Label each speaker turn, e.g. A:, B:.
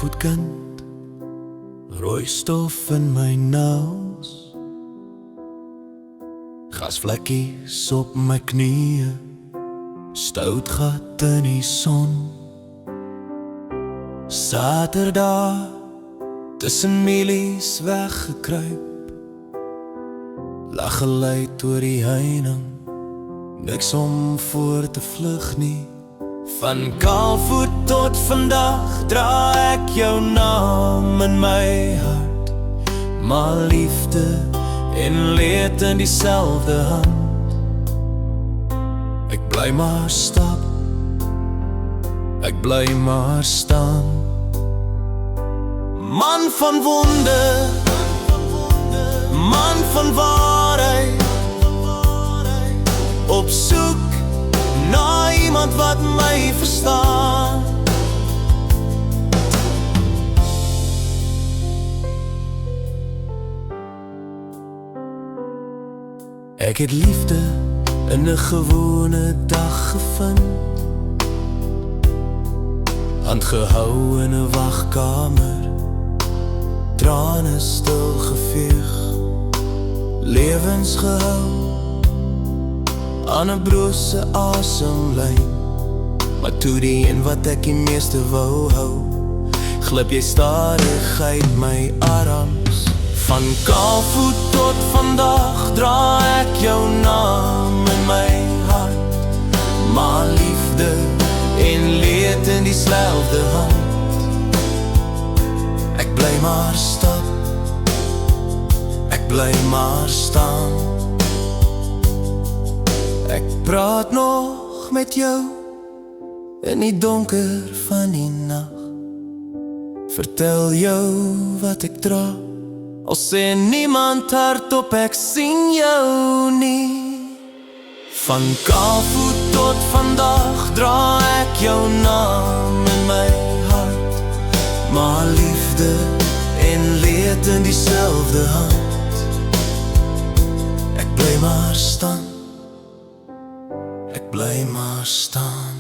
A: goed kind, rooi stof in my naels, gasvlekkies op my knieë, stout gat in die son. Saterdag tussen mielies weggekruip, lag geluid oor die heining, niks om voor te vlug nie. Van kaalvoet tot vandag dra ek jou naam in my hart, maar liefde en leed in dieselfde hand. Ek bly maar stap, ek bly maar staan. Man van wonde, man van waarheid, op soek na iemand wat my verstaan. Ek het liefde in 'n gewone dag gevind, handgehou in 'n wagkamer, trane stil geveg, lewens gehou aan 'n brose asemlyn. Maar toe die een wat ek die meeste wou hou, glip jy stadig uit my arms. Van kaalvoet tot vandag dra ek jou naam in my hart, maar liefde en leed in dieselfde hand. Ek bly maar stap, ek bly maar staan. Ek praat nog met jou in die donker van die nag, vertel jou wat ek dra, al sê niemand hardop ek sien jou nie. Van kaalvoet tot vandag dra ek jou naam in my hart, maar liefde en leed in dieselfde hand. Ek bly maar staan, ek bly maar staan.